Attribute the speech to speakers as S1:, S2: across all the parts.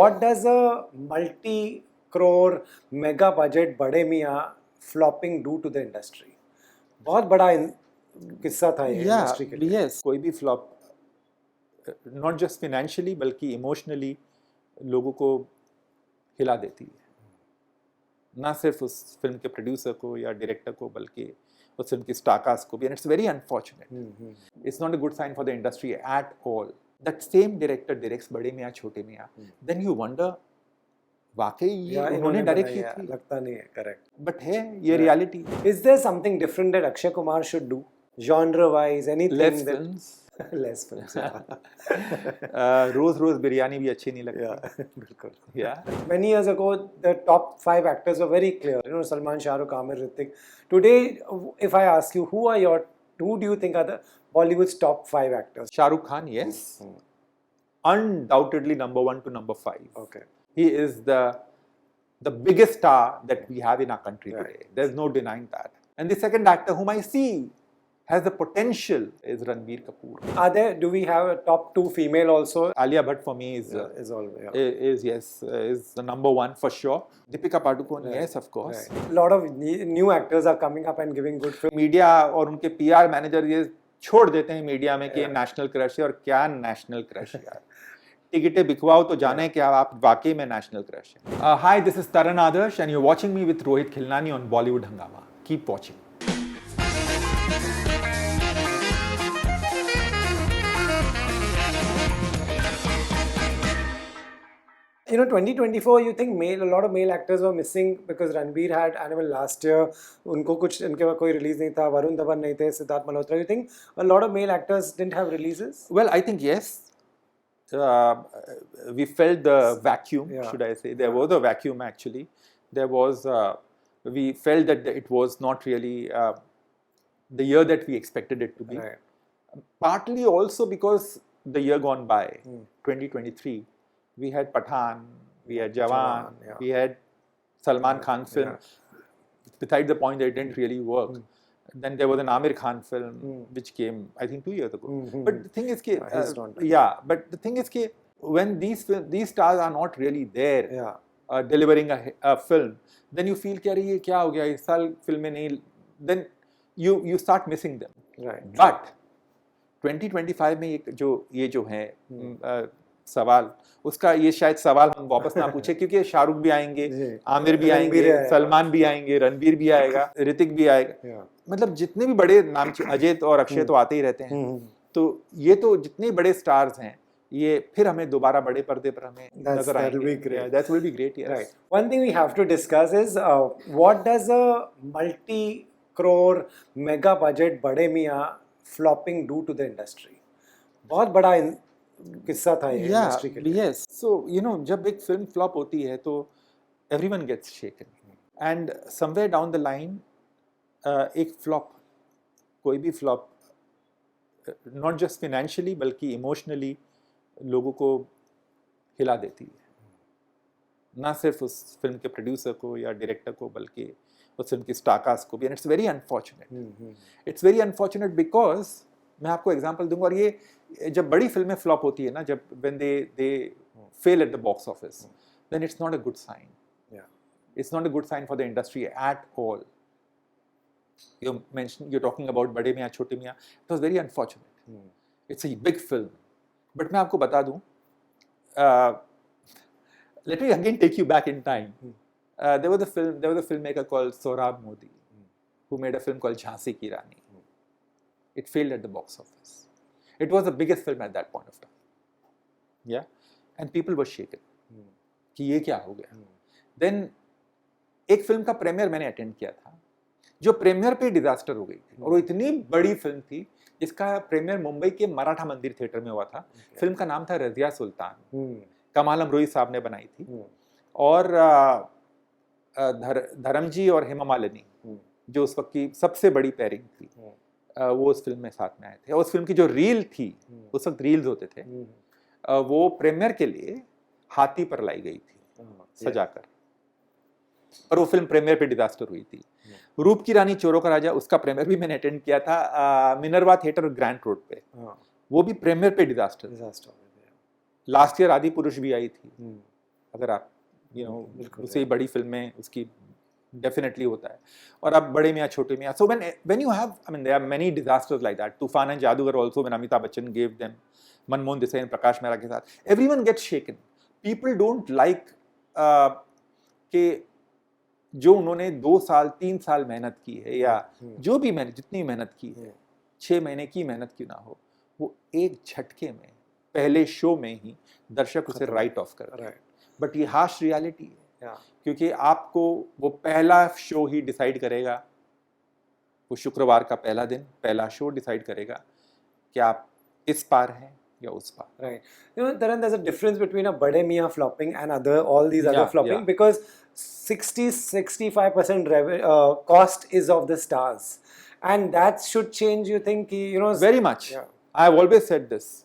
S1: what does a multi-crore mega budget बड़े मियाँ flopping do to the industry? बहुत बड़ा किस्सा था ये इंडस्ट्री के लिए.
S2: Yes, कोई भी फ्लॉप नॉट जस्ट फाइनेंशियली बल्कि इमोशनली लोगों को हिला देती है. ना सिर्फ उस फिल्म के प्रोड्यूसर को या डायरेक्टर को बल्कि उस फिल्म की स्टारकास्ट को भी. And it's very unfortunate. It's not a good sign for the industry at all. That same director directs बड़े मियाँ छोटे मियाँ. देन यू वंडर वाकई ये उन्होंने डायरेक्ट की थी.
S1: लगता नहीं है. करेक्ट.
S2: बट है ये reality.
S1: Is there something different that Akshay Kumar should do genre wise? Anything
S2: Less
S1: that
S2: films.
S1: less films,
S2: रोज बिरयानी भी अच्छी नहीं लगती.
S1: बिल्कुल.
S2: Many
S1: years ago the top 5 actors were very clear, Salman, Shah Rukh, Amir, Hrithik. Today if I ask you who do you think are the Bollywood's top 5 actors?
S2: Shah Rukh Khan, yes. Undoubtedly number 1 to number 5.
S1: Okay.
S2: He is the biggest star that we have in our country today. There's no denying that. And the second actor whom I see has the potential is Ranbir Kapoor.
S1: Do we have a top 2 female also?
S2: Alia Bhatt for me is the number 1 for sure. Deepika Padukone, yes, of course.
S1: A lot of new actors are coming up and giving good films.
S2: Media और उनके PR manager ये छोड़ देते हैं media में कि national crush है. और क्या नेशनल क्रश यार. टिकटें बिकवाओ तो जाने कि आप वाकई में नेशनल क्रश है. Hi, this is Taran Adarsh and you're watching me with Rohit Khilnani on Bollywood Hungama. Keep watching.
S1: 2024, you think a lot of male actors were missing because Ranbir had Animal last year. उनको कुछ इनके बाद कोई release नहीं था. वरुण धवन नहीं थे. Siddharth Malhotra. You think a lot of male actors didn't have releases?
S2: Well, I think yes. We felt the vacuum, should I say. There was a vacuum actually. We felt that it was not really the year that we expected it to be.
S1: Right.
S2: Partly also because the year gone by, 2023, we had Pathan, we had Jawan, we had Salman Khan film. Besides the point that it didn't really work. Then there was an Amir Khan film which came, I think, 2 years ago. But the thing is, but the thing is, when these stars are not really there delivering a film, then you feel कि अरे ये क्या हो गया इस साल फिल्में नहीं. Then you start missing them.
S1: Right.
S2: But 2025 में ये जो है सवाल, उसका ये शायद सवाल हम वापस ना पूछे क्योंकि शाहरुख भी आएंगे, आमिर भी आएंगे, सलमान भी आएंगे, रणबीर भी आएगा, ऋतिक भी आएगा. मतलब जितने भी बड़े नाम, अजय और अक्षय तो आते ही रहते हैं. तो ये तो जितने बड़े स्टार्स हैं ये फिर हमें दोबारा बड़े पर्दे पर हमें नजर आएंगे. That will be great. Yes.
S1: Right. One thing we have to discuss is what does a multi-crore mega budget बड़े मियाँ flopping do to the industry? बहुत बड़ा किस्सा था ये इंडस्ट्री के लिए.
S2: Yes. So जब एक फिल्म फ्लॉप होती है तो everyone gets shaken. And somewhere down the line एक फ्लॉप, कोई भी फ्लॉप नॉट जस्ट फाइनेंशियली बल्कि इमोशनली लोगों को हिला देती है. ना सिर्फ उस फिल्म के प्रोड्यूसर को या डायरेक्टर को बल्कि उस फिल्म की स्टारकास्ट को भी. And it's very unfortunate. It's very unfortunate because मैं आपको एग्जांपल दूंगा. और ये जब बड़ी फिल्में फ्लॉप होती है ना, जब when they fail at the box office, then it's not a good sign. It's not a good sign for the industry at all. You're talking about बड़े मियाँ छोटे मियाँ. It was very unfortunate. It's a big film. But मैं आपको बता दूँ, let me again take you back in time. There was a filmmaker called Sohrab Modi who made a film called Jhansi Ki Rani. It failed at the box office. It was the biggest film at that point of time. Yeah, and people were shaken. कि ये क्या हो गया. Then एक film का premiere मैंने attend किया था जो प्रीमियर पे डिजास्टर हो गई थी. और वो इतनी बड़ी फिल्म थी जिसका प्रीमियर मुंबई के मराठा मंदिर थिएटर में हुआ था. फिल्म का नाम था रजिया सुल्तान. कमाल अमरोही साहब ने बनाई थी. और धर्मजी और हेमा मालिनी जो उस वक्त की सबसे बड़ी पेयरिंग थी, वो उस फिल्म में साथ में आए थे. और उस फिल्म की जो रील थी, उस वक्त रील्स होते थे, वो प्रीमियर के लिए हाथी पर लाई गई थी सजाकर. और वो फिल्म प्रीमियर पे डिजास्टर हुई थी. रूप की रानी चोरों का राजा, उसका प्रीमियर भी मैंने अटेंड किया था मिनरवा थिएटर ग्रैंड रोड पे. वो भी प्रीमियर पे डिजास्टर. लास्ट ईयर आदि पुरुष भी आई थी. अगर आप
S1: बिल्कुल,
S2: उससे बड़ी फिल्म में उसकी डेफिनेटली होता है. और अब बड़े मियाँ छोटे मियाँ, so when you have, I mean there are many disasters like that. तूफान एंड जादूगर also, when Amitabh Bachchan gave them, Manmohan Desai and Prakash Mehra के साथ, everyone gets shaken. People don't like कि जो उन्होंने 2 साल 3 साल मेहनत की है, या जो भी मैंने जितनी मेहनत की है, 6 महीने की मेहनत क्यों ना हो, वो एक झटके में पहले शो में ही दर्शक उसे राइट ऑफ कर रहे हैं. बट ये हार्श रियलिटी है, क्योंकि आपको वो पहला शो ही डिसाइड करेगा, वो शुक्रवार का पहला दिन पहला शो डिसाइड करेगा कि आप इस पार हैं या उस पार.
S1: Right. Taran, there's a difference between a Bade Mian flopping and all these other flopping,
S2: yeah.
S1: because 60-65% cost is of the stars, and that should change. You think,
S2: very much. Yeah. I have always said this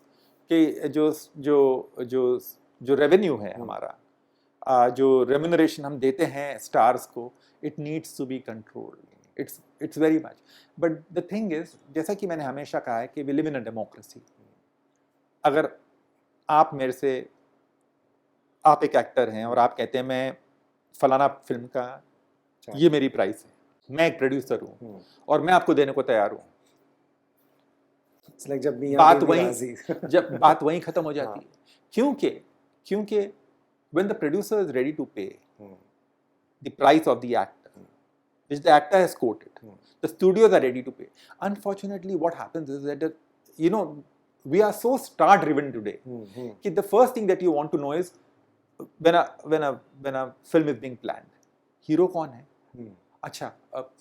S2: कि जो revenue है हमारा, जो remuneration हम देते हैं stars को, it needs to be controlled. It's very much. But the thing is, जैसा कि मैंने हमेशा कहा है कि we live in a democracy. अगर आप मेरे से, आप एक एक्टर हैं और आप कहते हैं मैं फलाना फिल्म का ये मेरी प्राइस है, मैं एक प्रोड्यूसर हूँ और मैं आपको देने को तैयार हूँ,
S1: like
S2: जब बात वहीं खत्म हो जाती है. क्योंकि when the producer is ready to pay the price of the actor, which the actor has quoted, the studios are ready to pay. Unfortunately, what happens is that we are so star driven today. The first thing that you want to know is when a film is being planned, hero कौन है? अच्छा,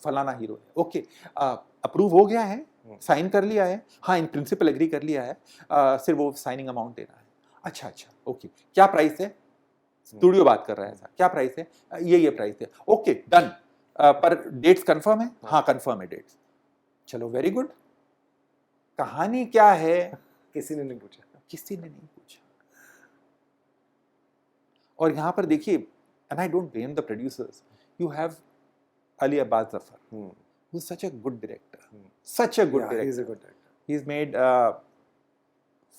S2: फलाना hero है. Okay, approve हो गया है, sign कर लिया है, हाँ इन प्रिंसिपल एग्री कर लिया है, सिर्फ वो साइनिंग अमाउंट देना है. अच्छा, ओके, क्या प्राइस है? स्टूडियो बात कर रहा है, क्या प्राइस है? ये प्राइस है. Okay, done. पर डेट्स कंफर्म है? हाँ कंफर्म है डेट्स. चलो, वेरी गुड. कहानी क्या है?
S1: किसी ने नहीं पूछा.
S2: और यहाँ पर देखिए, and I don't blame the producers. You have Alia, who's such a good director. Such a good director.
S1: He's a good director.
S2: He's made,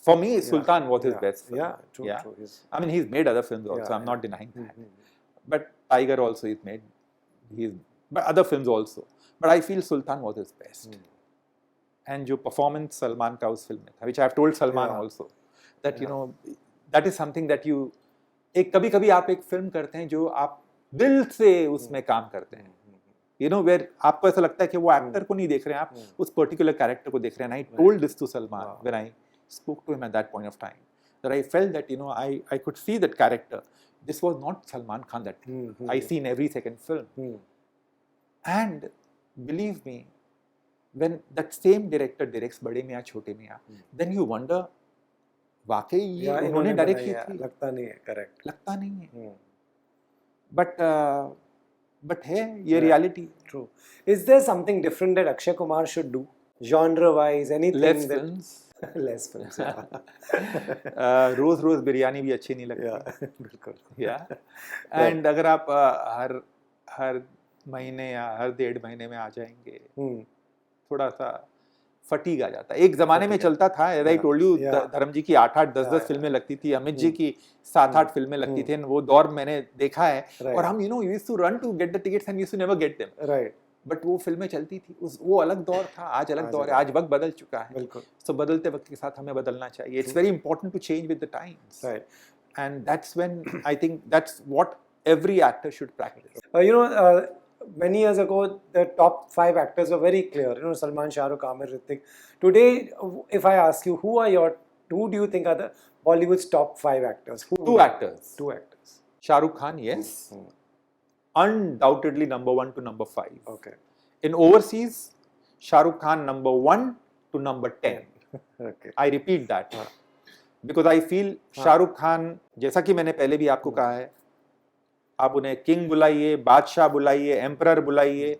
S2: for me, Sultan was his best film.
S1: True.
S2: I mean, he's made other films also. I'm not denying that. But Tiger also he's made. But other films also. But I feel Sultan was his best. And जो performance Salman का उस film में था, which I have told Salman also, that that is something that you, कभी आप एक film करते हैं जो आप दिल से उसमें काम करते हैं, where आपको ऐसा लगता है कि वो एक्टर को नहीं देख रहे हैं, आप उस पर्टिकुलर कैरेक्टर को देख रहे हैं. I told this to Salman when I spoke to him at that point of time, that I felt that I could see that character. This was not Salman Khan that I see in every second film. And believe me, when that same director directs बड़े मियाँ छोटे मियाँ, then you wonder, वाकई ये उन्होंने direct की थी?
S1: लगता नहीं है. करेक्ट.
S2: लगता नहीं है. But है ये reality.
S1: True. Is there something different that Akshay Kumar should do, genre-wise, anything?
S2: Less films.
S1: Less films.
S2: रोज बिरयानी भी अच्छी नहीं लगती.
S1: बिल्कुल.
S2: And अगर आप हर महीने या हर 1.5 महीने में आ जाएंगे, थोड़ा सा फटीग आ जाता है. एक जमाने में चलता था, as I told you, धर्म जी की 8-8 10-10 फिल्में लगती थी, अमित जी की 7-8 फिल्में लगती थी. वो दौर मैंने देखा है. और हम used to run to get the tickets and used to never get them.
S1: Right.
S2: But वो फिल्में चलती थी. वो अलग दौर था, आज अलग दौर है. आज वक्त बदल चुका है.
S1: बिल्कुल.
S2: So बदलते वक्त के साथ हमें बदलना चाहिए. It's very important to change with the times.
S1: Right.
S2: And that's when I think that's what every actor should practice.
S1: Many years ago, the top 5 actors were very clear. Salman, Shah Rukh, Amir, Hrithik. Today, if I ask you, who do you think are the Bollywood's top 5 actors?
S2: Two actors. Shah Rukh Khan, yes. Undoubtedly number 1 to number 5.
S1: Okay.
S2: In overseas, Shah Rukh Khan number 1 to number 10.
S1: Okay.
S2: I repeat that. Because I feel Shah Rukh Khan, जैसा कि मैंने पहले भी आपको कहा है, आप उन्हें किंग बुलाइए, बादशाह बुलाइए, एम्परर बुलाइए,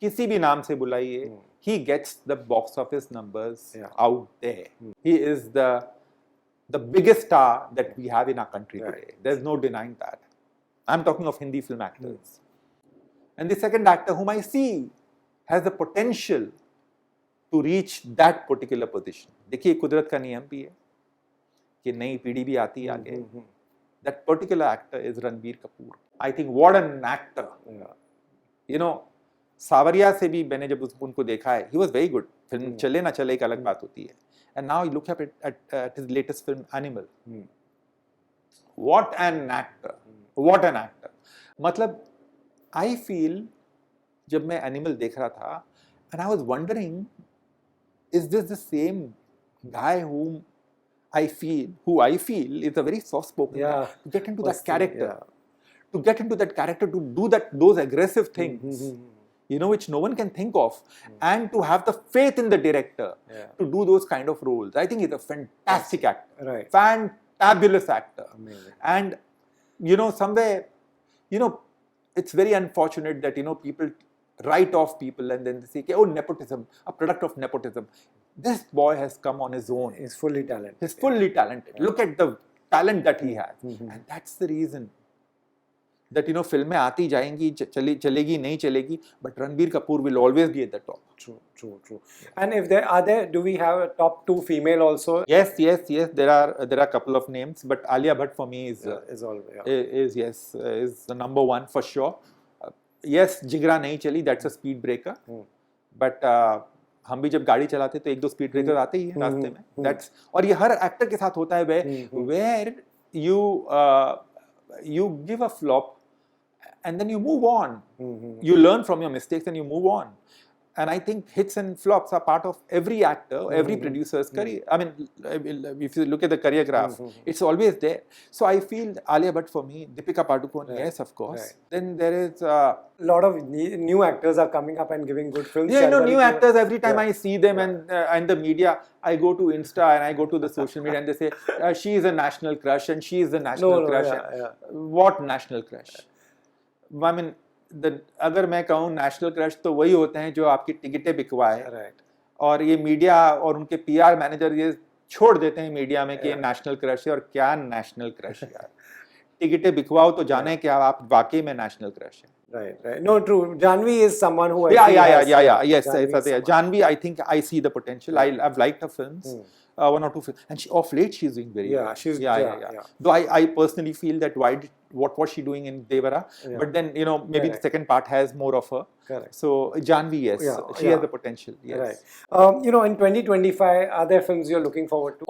S2: किसी भी नाम से बुलाइए, he gets the box office numbers out there. He is the biggest star that we have in our country today. There's no denying that. I'm talking of Hindi film actors. And the second actor whom I see has the potential to reach that particular position. देखिए, कुदरत का नियम भी है कि नई पीढ़ी भी आती है आगे. That particular actor is Ranbir Kapoor. I think what an actor.
S1: Yeah.
S2: You know, सावरिया से भी मैंने जब उनको देखा है, he was very good. Film चले ना चले एक अलग बात होती है. And now you look at his latest film, Animal. What an actor. What an actor. मतलब I feel जब मैं Animal देख रहा था, and I was wondering, is this the same guy who I feel is a very soft-spoken guy, to get into that character, to get into that character, to do those aggressive things, you know, which no one can think of, and to have the faith in the director to do those kind of roles. I think he's a fantastic actor,
S1: Right.
S2: fantabulous actor.
S1: Amazing.
S2: And you know, somewhere, you know, it's very unfortunate that, you know, people write off people and then they say, oh, nepotism, a product of nepotism. This boy has come on his own.
S1: He's fully talented.
S2: He's fully talented. Look at the talent that he has. And that's the reason that, you know, filमें आती जाएंगी, चलेगी नहीं चलेगी, but Ranbir Kapoor will always be at the top.
S1: True. And if do we have a top 2 female also?
S2: Yes. There are a couple of names, but Alia Bhatt for me is the number one for sure. Yes, जिगरा नहीं चली, that's a speed breaker. But हम भी जब गाड़ी चलाते तो 1-2 speed breaker आते ही हैं रास्ते में. That's, और ये हर एक्टर के साथ होता है, where you give a flop and then you move on. You learn from your mistakes and you move on. And I think hits and flops are part of every actor, every producer's career. I mean, if you look at the career graph, it's always there. So I feel Alia Bhatt for me, Deepika Padukone, yes, of course. Right. Then there is a
S1: lot of new actors are coming up and giving good films.
S2: Yeah, you know, new actors, every time I see them and the media, I go to Insta and I go to the social media and they say, she is a national crush and she is a national crush. What national crush? I mean, अगर मैं कहूँ national crush तो वही होते हैं जो आपकी टिकटें बिकवाए. और ये मीडिया और उनके पीआर मैनेजर ये छोड़ देते हैं मीडिया में कि ये नेशनल क्रश है. और क्या नेशनल क्रश यार, टिकटें बिकवाओ तो जाने कि आप वाकई में नेशनल क्रश है.
S1: Right. No, true. Janvi is someone who
S2: yes, Janvi, I think I see the potential. I've liked her films. 1 or 2 films, and of late she's doing very well. Though I personally feel that what was she doing in Devara? But then, you know, maybe the second part has more of her.
S1: Correct.
S2: So Janvi, yes, she has the potential. Yes.
S1: Right. You know, in 2025, are there films you're looking forward to?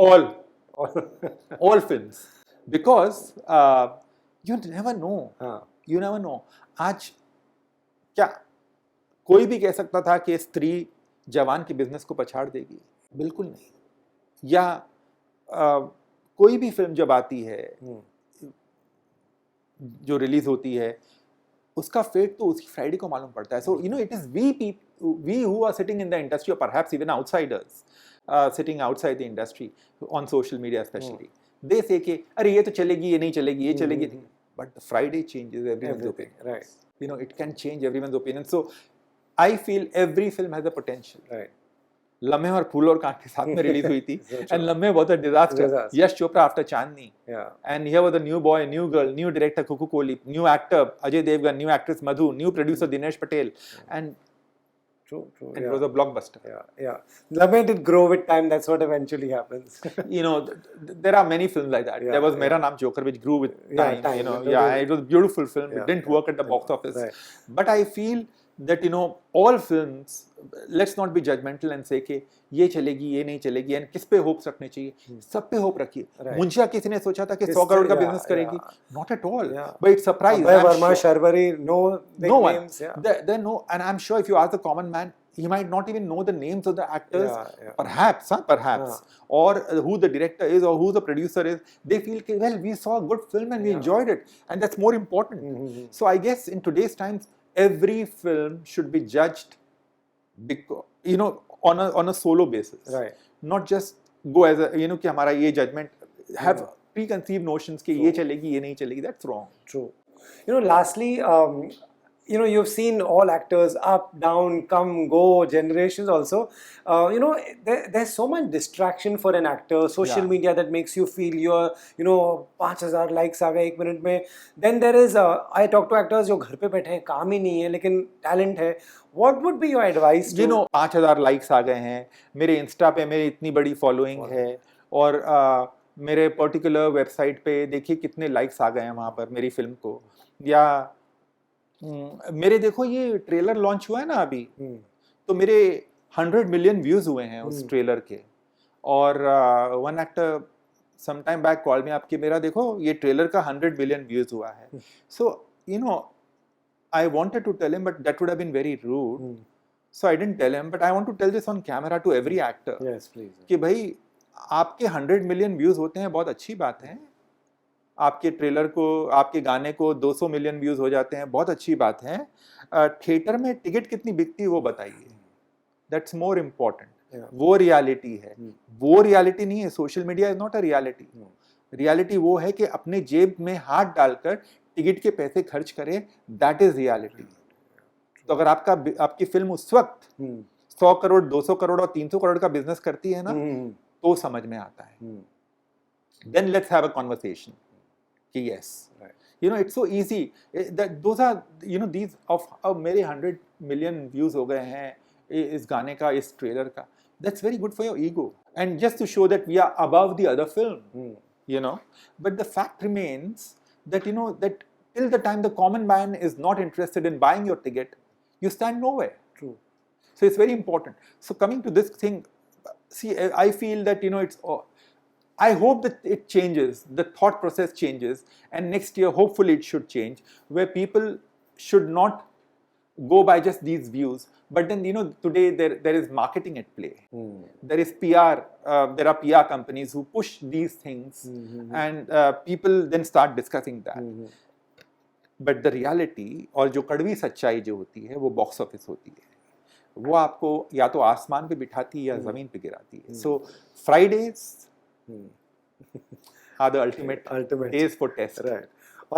S2: All films, because you never know. You never know. आज क्या कोई भी कह सकता था कि स्त्री जवान के बिजनेस को पछाड़ देगी? बिल्कुल नहीं. या कोई भी फिल्म जब आती है, जो रिलीज होती है, उसका फेट तो उसी फ्राइडे को मालूम पड़ता है. So you know, it is we who are sitting in the industry, और perhaps even outsiders sitting outside the industry on social media specially, they say कि अरे ये तो चलेगी, ये नहीं चलेगी, ये चलेगी. But the Friday changes everyone's opinion. Right. You know, it can change everyone's opinion. So I feel every film has a potential. Right. लम्हे और फूल और कांटे साथ में रिलीज हुई थी, and लम्हे was a disaster. Yash Chopra after Chandni. And here was a new boy, new girl, new director Kuku Kohli, new actor Ajay Devgan, new actress Madhu, new producer Dinesh Patel, and and it was a blockbuster.
S1: Love did grow with time. That's what eventually happens.
S2: You know, there are many films like that. There was Mera Naam Joker, which grew with time. You know, it was a beautiful film. It didn't work at the box office. But I feel that, you know, all films, let's not be judgmental and say कि ये चलेगी, ये नहीं चलेगी, and किस पे hopes रखने चाहिए? सब पे hope रखिए. मुंशिया किसी ने सोचा था कि 100 करोड़ का business करेगी? Not at all. But it's surprise.
S1: Verma, Sharwari, no names.
S2: They know, and I'm sure if you ask the common man, he might not even know the names of the actors. Perhaps, or who the director is or who the producer is. They feel, well, we saw a good film and we enjoyed it, and that's more important. So I guess in today's times, every film should be judged, because, you know, on a solo basis, not just go as a, you know, कि हमारा ये judgment, have preconceived notions कि ये चलेगी, ये नहीं चलेगी. That's wrong.
S1: True. You know, lastly, you know, you've seen all actors up, down, come, go, generations also. You know, there's so much distraction for an actor, social media that makes you feel you're, you know, 5,000 likes आ गए 1 minute में. Then there is, I talk to actors जो घर पे बैठे हैं, काम ही नहीं है, लेकिन talent है. What would be your advice?
S2: You know, 5,000 likes आ गए हैं, मेरे Insta पे मेरी इतनी बड़ी following है, और मेरे पर्टिकुलर वेबसाइट पे देखिए कितने लाइक्स आ गए हैं वहाँ पर मेरी फिल्म को, या मेरे देखो ये ट्रेलर लॉन्च हुआ है ना अभी, तो मेरे 100 मिलियन व्यूज हुए हैं उस ट्रेलर के, और one actor some time back call में आपके, मेरा देखो ये ट्रेलर का 100 मिलियन व्यूज हुआ है. So you no I wanted to tell him, but that would have been very rude. So I didn't tell him, but I want to tell this on camera to every actor.
S1: Yes, please.
S2: कि भाई आपके 100 million views होते हैं, बहुत अच्छी बात है. आपके ट्रेलर को, आपके गाने को 200 मिलियन व्यूज हो जाते हैं, बहुत अच्छी बात है. थिएटर में टिकट कितनी बिकती है वो बताइए. That's more important. वो रियलिटी है. वो रियलिटी नहीं है. Social media is not a reality. Reality वो है कि अपने जेब में हाथ डालकर टिकट के पैसे खर्च करें, दैट इज रियलिटी. तो अगर आपकी फिल्म उस वक्त 100 करोड़ 200 करोड़ और 300 करोड़ का बिजनेस करती है ना, तो समझ में आता है. Then let's have a conversation कि yes, you know it's so easy that those are, you know these of मेरे 100 मिलियन व्यूज हो गए हैं इस गाने का, इस ट्रेलर का. That's very good for your ego and just to show that we are above the other film, you know. But the fact remains that, you know, that till the time the common man is not interested in buying your ticket, you stand nowhere.
S1: True.
S2: So it's very important. So coming to this thing, see, I feel that, you know, I hope that it changes, the thought process changes, and next year hopefully it should change, where people should not go by just these views, but then, you know, today there is marketing at play. There is PR, there are PR companies who push these things, and people then start discussing that. But the reality, और जो कड़वी सच्चाई जो होती है, वो box office होती है. वो आपको या तो आसमान पे बिठाती है या जमीन पे गिराती है. So Fridays are the ultimate days for test.
S1: Right.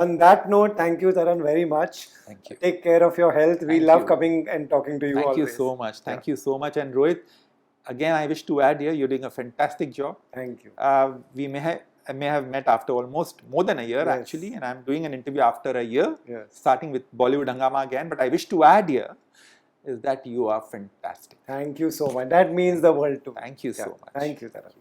S1: On that note, thank you, Taran, very much.
S2: Thank you.
S1: Take care of your health. We
S2: Thank
S1: love
S2: you.
S1: coming and talking to you
S2: Thank
S1: always.
S2: you so much. Thank you so much. And Rohit, again, I wish to add here, you're doing a fantastic job.
S1: Thank you.
S2: We may have met after almost more than a year, actually, and I'm doing an interview after a year, starting with Bollywood Hungama again. But I wish to add here is that you are fantastic.
S1: Thank you so much. That means the world to me.
S2: Thank you so much.
S1: Thank you, Taran.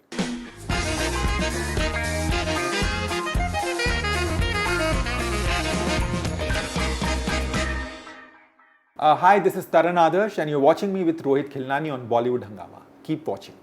S2: Hi, this is Taran Adarsh, and you're watching me with Rohit Khilnani on Bollywood Hungama. Keep watching.